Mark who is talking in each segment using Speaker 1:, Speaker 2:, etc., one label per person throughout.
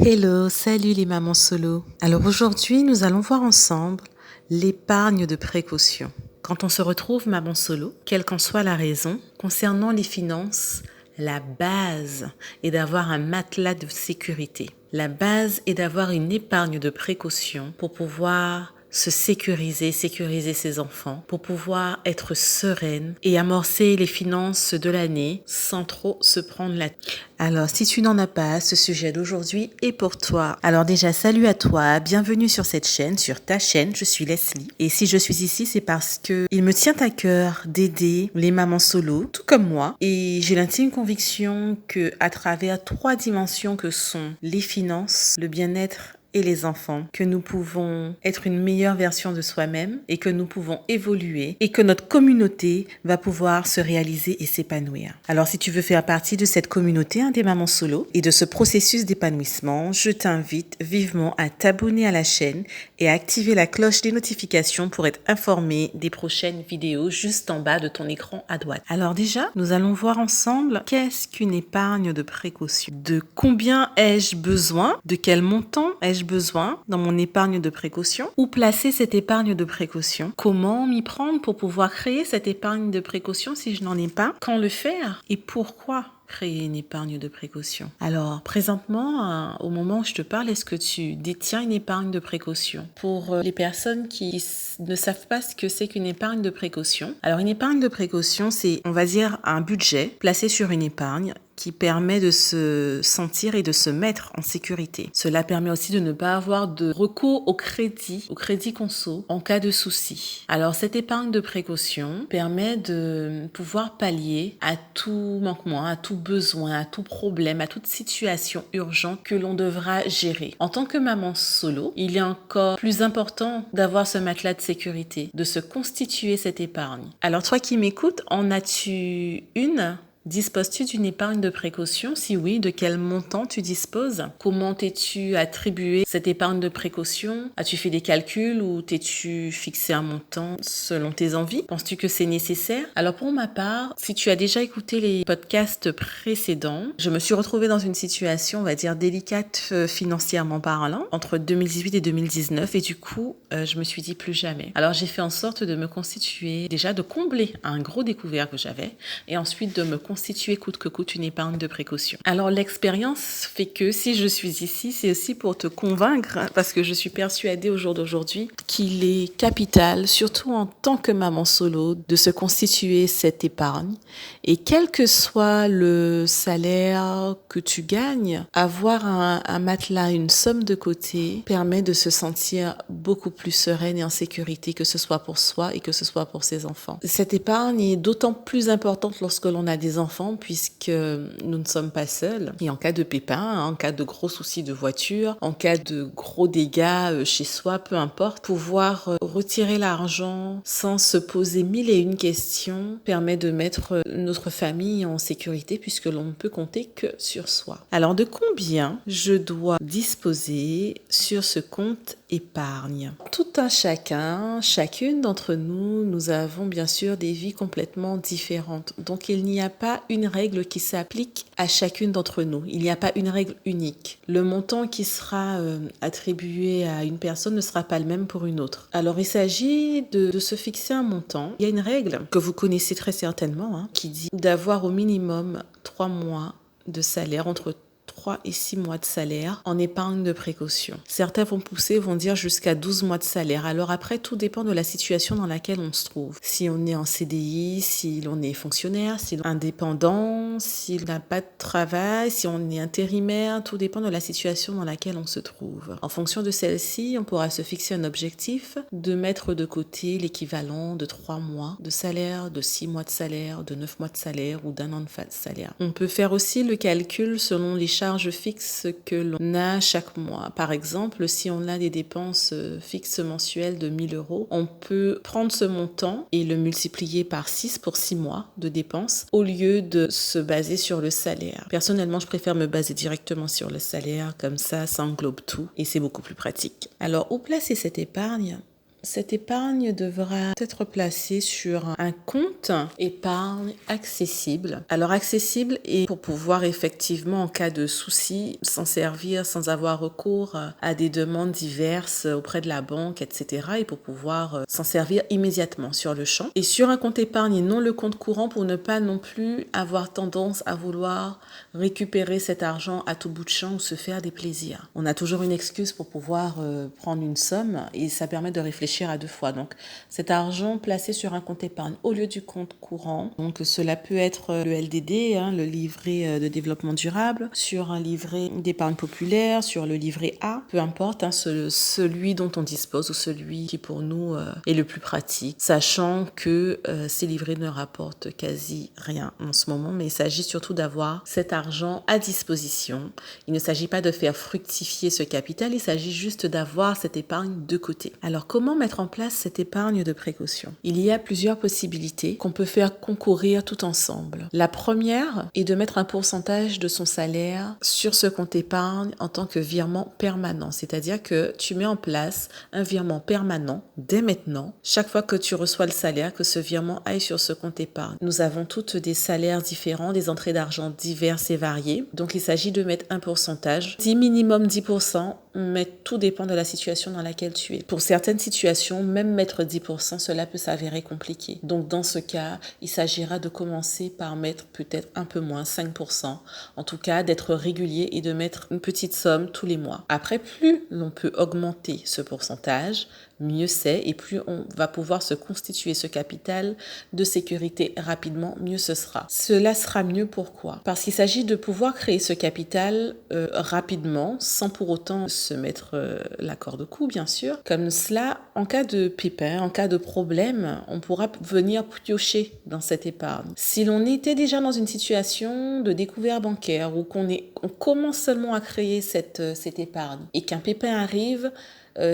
Speaker 1: Hello, salut les mamans solo. Alors aujourd'hui, nous allons voir ensemble l'épargne de précaution. Quand on se retrouve maman solo, quelle qu'en soit la raison, concernant les finances, la base est d'avoir un matelas de sécurité. La base est d'avoir une épargne de précaution pour pouvoir se sécuriser ses enfants, pour pouvoir être sereine et amorcer les finances de l'année sans trop se prendre la tête. Alors, si tu n'en as pas, ce sujet d'aujourd'hui est pour toi. Alors déjà, salut à toi, bienvenue sur cette chaîne, sur ta chaîne, je suis Leslie. Et si je suis ici, c'est parce que il me tient à cœur d'aider les mamans solo, tout comme moi. Et j'ai l'intime conviction que à travers 3 dimensions que sont les finances, le bien-être et les enfants, que nous pouvons être une meilleure version de soi-même et que nous pouvons évoluer et que notre communauté va pouvoir se réaliser et s'épanouir. Alors si tu veux faire partie de cette communauté des mamans solo et de ce processus d'épanouissement, je t'invite vivement à t'abonner à la chaîne et à activer la cloche des notifications pour être informé des prochaines vidéos juste en bas de ton écran à droite. Alors déjà, nous allons voir ensemble qu'est-ce qu'une épargne de précaution. De combien ai-je besoin? De quel montant ai-je besoin dans mon épargne de précaution? Où placer cette épargne de précaution? Comment m'y prendre pour pouvoir créer cette épargne de précaution si je n'en ai pas? Quand le faire? Et pourquoi créer une épargne de précaution? Alors, présentement, au moment où je te parle, est-ce que tu détiens une épargne de précaution? Pour les personnes qui ne savent pas ce que c'est qu'une épargne de précaution, alors une épargne de précaution, c'est, on va dire, un budget placé sur une épargne qui permet de se sentir et de se mettre en sécurité. Cela permet aussi de ne pas avoir de recours au crédit conso en cas de souci. Alors cette épargne de précaution permet de pouvoir pallier à tout manquement, à tout besoin, à tout problème, à toute situation urgente que l'on devra gérer. En tant que maman solo, il est encore plus important d'avoir ce matelas de sécurité, de se constituer cette épargne. Alors toi qui m'écoutes, en as-tu une? Disposes-tu d'une épargne de précaution? Si oui, de quel montant tu disposes? Comment t'es-tu attribué cette épargne de précaution? As-tu fait des calculs ou t'es-tu fixé un montant selon tes envies? Penses-tu que c'est nécessaire? Alors pour ma part, si tu as déjà écouté les podcasts précédents, je me suis retrouvée dans une situation, on va dire, délicate financièrement parlant, entre 2018 et 2019 et du coup, je me suis dit plus jamais. Alors j'ai fait en sorte de me constituer, déjà de combler un gros découvert que j'avais et ensuite de me constituer coûte que coûte une épargne de précaution. Alors l'expérience fait que si je suis ici, c'est aussi pour te convaincre, parce que je suis persuadée au jour d'aujourd'hui qu'il est capital, surtout en tant que maman solo, de se constituer cette épargne. Et quel que soit le salaire que tu gagnes, avoir un matelas, une somme de côté, permet de se sentir beaucoup plus sereine et en sécurité, que ce soit pour soi et que ce soit pour ses enfants. Cette épargne est d'autant plus importante lorsque l'on a des enfants, puisque nous ne sommes pas seuls. Et en cas de pépin, en cas de gros soucis de voiture, en cas de gros dégâts chez soi, peu importe, pouvoir retirer l'argent sans se poser 1001 questions permet de mettre notre famille en sécurité, puisque l'on ne peut compter que sur soi. Alors de combien je dois disposer sur ce compte épargne? Tout un chacun, chacune d'entre nous, nous avons bien sûr des vies complètement différentes. Donc il n'y a pas une règle qui s'applique à chacune d'entre nous. Il n'y a pas une règle unique. Le montant qui sera attribué à une personne ne sera pas le même pour une autre. Alors il s'agit de se fixer un montant. Il y a une règle que vous connaissez très certainement, qui dit d'avoir au minimum 3 mois de salaire, entre 3 et 6 mois de salaire en épargne de précaution. Certains vont dire jusqu'à 12 mois de salaire. Alors après, tout dépend de la situation dans laquelle on se trouve. Si on est en CDI, si l'on est fonctionnaire, si l'on est indépendant, si on n'a pas de travail, si on est intérimaire, tout dépend de la situation dans laquelle on se trouve. En fonction de celle-ci, on pourra se fixer un objectif de mettre de côté l'équivalent de 3 mois de salaire, de 6 mois de salaire, de 9 mois de salaire ou d'1 an de salaire. On peut faire aussi le calcul selon les charges fixes que l'on a chaque mois. Par exemple, si on a des dépenses fixes mensuelles de 1 000 €, on peut prendre ce montant et le multiplier par 6 pour 6 mois de dépenses au lieu de se baser sur le salaire. Personnellement, je préfère me baser directement sur le salaire, comme ça englobe tout et c'est beaucoup plus pratique. Alors, où placer cette épargne ? Cette épargne devra être placée sur un compte épargne accessible. Alors accessible et pour pouvoir effectivement en cas de souci s'en servir sans avoir recours à des demandes diverses auprès de la banque, etc. et pour pouvoir s'en servir immédiatement sur le champ. Et sur un compte épargne et non le compte courant pour ne pas non plus avoir tendance à vouloir récupérer cet argent à tout bout de champ ou se faire des plaisirs. On a toujours une excuse pour pouvoir prendre une somme et ça permet de réfléchir à 2 fois. Donc cet argent placé sur un compte épargne au lieu du compte courant, donc cela peut être le LDD, le livret de développement durable, sur un livret d'épargne populaire, sur le livret A, peu importe, celui dont on dispose ou celui qui pour nous est le plus pratique, sachant que ces livrets ne rapportent quasi rien en ce moment, mais il s'agit surtout d'avoir cet argent à disposition. Il ne s'agit pas de faire fructifier ce capital, il s'agit juste d'avoir cette épargne de côté. Alors comment mettre en place cette épargne de précaution? Il y a plusieurs possibilités qu'on peut faire concourir tout ensemble. La première est de mettre un pourcentage de son salaire sur ce compte épargne en tant que virement permanent, c'est-à-dire que tu mets en place un virement permanent dès maintenant. Chaque fois que tu reçois le salaire, que ce virement aille sur ce compte épargne. Nous avons toutes des salaires différents, des entrées d'argent diverses et variées, donc il s'agit de mettre un pourcentage, minimum 10%, mais tout dépend de la situation dans laquelle tu es. Pour certaines situations, même mettre 10%, cela peut s'avérer compliqué. Donc dans ce cas, il s'agira de commencer par mettre peut-être un peu moins, 5%. En tout cas, d'être régulier et de mettre une petite somme tous les mois. Après, plus l'on peut augmenter ce pourcentage, mieux c'est, et plus on va pouvoir se constituer ce capital de sécurité rapidement, mieux ce sera. Cela sera mieux pourquoi? Parce qu'il s'agit de pouvoir créer ce capital rapidement, sans pour autant se mettre la corde au cou, bien sûr. Comme cela, en cas de pépin, en cas de problème, on pourra venir piocher dans cette épargne. Si l'on était déjà dans une situation de découvert bancaire ou qu'on commence seulement à créer cette épargne et qu'un pépin arrive,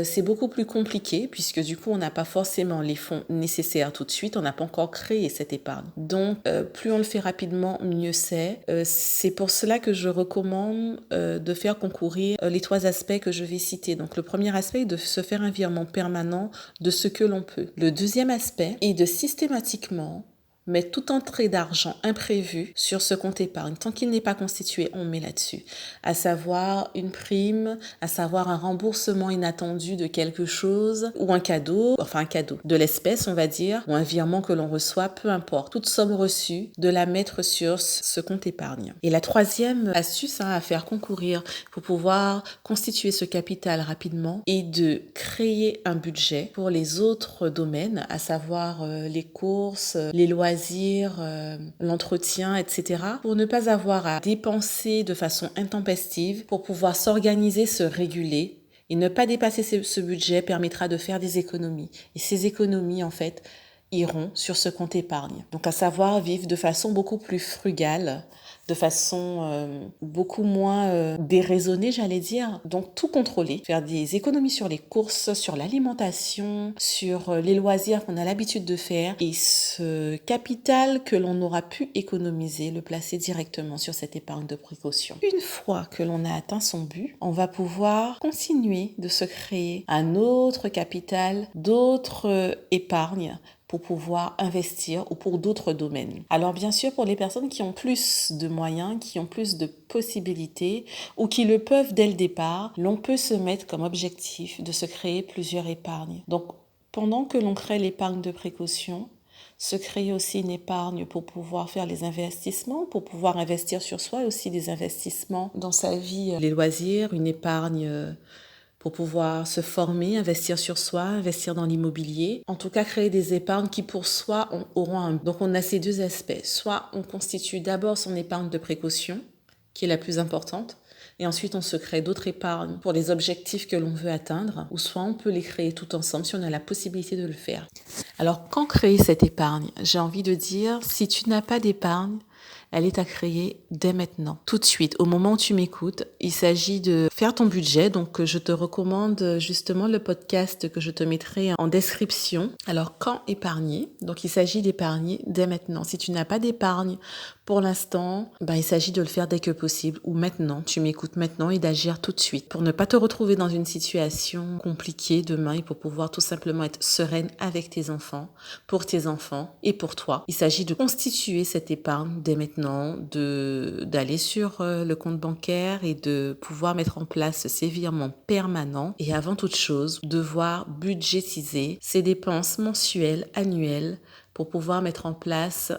Speaker 1: c'est beaucoup plus compliqué puisque du coup on n'a pas forcément les fonds nécessaires tout de suite, on n'a pas encore créé cette épargne. Donc plus on le fait rapidement, mieux c'est. C'est pour cela que je recommande de faire concourir les 3 aspects que je vais citer. Donc le premier aspect est de se faire un virement permanent de ce que l'on peut. Le deuxième aspect est de systématiquement mettre toute entrée d'argent imprévue sur ce compte épargne. Tant qu'il n'est pas constitué, on met là-dessus. À savoir une prime, à savoir un remboursement inattendu de quelque chose ou un cadeau, de l'espèce on va dire, ou un virement que l'on reçoit, peu importe. Toute somme reçue, de la mettre sur ce compte épargne. Et la troisième astuce à faire concourir pour pouvoir constituer ce capital rapidement est de créer un budget pour les autres domaines, à savoir les courses, les loisirs, l'entretien, etc. pour ne pas avoir à dépenser de façon intempestive, pour pouvoir s'organiser, se réguler et ne pas dépasser ce budget permettra de faire des économies. Et ces économies, en fait, iront sur ce compte épargne. Donc à savoir vivre de façon beaucoup plus frugale, de façon beaucoup moins déraisonnée, j'allais dire. Donc tout contrôler, faire des économies sur les courses, sur l'alimentation, sur les loisirs qu'on a l'habitude de faire. Et ce capital que l'on aura pu économiser, le placer directement sur cette épargne de précaution. Une fois que l'on a atteint son but, on va pouvoir continuer de se créer un autre capital, d'autres épargnes pour pouvoir investir ou pour d'autres domaines. Alors bien sûr, pour les personnes qui ont plus de moyens, qui ont plus de possibilités ou qui le peuvent dès le départ, l'on peut se mettre comme objectif de se créer plusieurs épargnes. Donc pendant que l'on crée l'épargne de précaution, se créer aussi une épargne pour pouvoir faire les investissements, pour pouvoir investir sur soi et aussi des investissements dans sa vie, les loisirs, une épargne pour pouvoir se former, investir sur soi, investir dans l'immobilier. En tout cas, créer des épargnes qui pour soi auront un... Donc on a ces 2 aspects. Soit on constitue d'abord son épargne de précaution, qui est la plus importante, et ensuite on se crée d'autres épargnes pour les objectifs que l'on veut atteindre, ou soit on peut les créer tout ensemble si on a la possibilité de le faire. Alors quand créer cette épargne? J'ai envie de dire, si tu n'as pas d'épargne, elle est à créer dès maintenant, tout de suite, au moment où tu m'écoutes. Il s'agit de faire ton budget, donc je te recommande justement le podcast que je te mettrai en description. Alors, quand épargner? Donc, il s'agit d'épargner dès maintenant. Si tu n'as pas d'épargne Pour l'instant, il s'agit de le faire dès que possible ou maintenant. Tu m'écoutes maintenant et d'agir tout de suite pour ne pas te retrouver dans une situation compliquée demain et pour pouvoir tout simplement être sereine avec tes enfants, pour tes enfants et pour toi. Il s'agit de constituer cette épargne dès maintenant, d'aller sur le compte bancaire et de pouvoir mettre en place ces virements permanents et avant toute chose, devoir budgétiser ces dépenses mensuelles, annuelles pour pouvoir mettre en place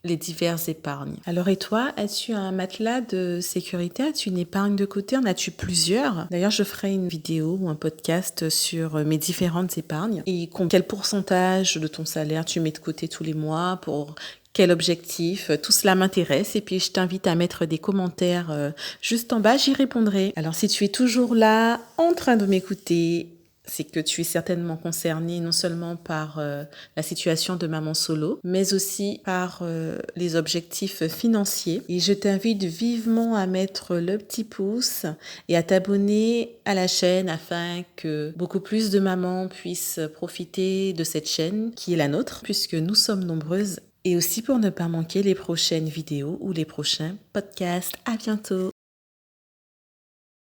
Speaker 1: les diverses épargnes. Alors et toi, as-tu un matelas de sécurité? As-tu une épargne de côté? En as-tu plusieurs? D'ailleurs, je ferai une vidéo ou un podcast sur mes différentes épargnes et quel pourcentage de ton salaire tu mets de côté tous les mois pour quel objectif? Tout cela m'intéresse et puis je t'invite à mettre des commentaires juste en bas, j'y répondrai. Alors si tu es toujours là en train de m'écouter, c'est que tu es certainement concerné non seulement par la situation de maman solo, mais aussi par les objectifs financiers. Et je t'invite vivement à mettre le petit pouce et à t'abonner à la chaîne afin que beaucoup plus de mamans puissent profiter de cette chaîne qui est la nôtre, puisque nous sommes nombreuses. Et aussi pour ne pas manquer les prochaines vidéos ou les prochains podcasts. À bientôt!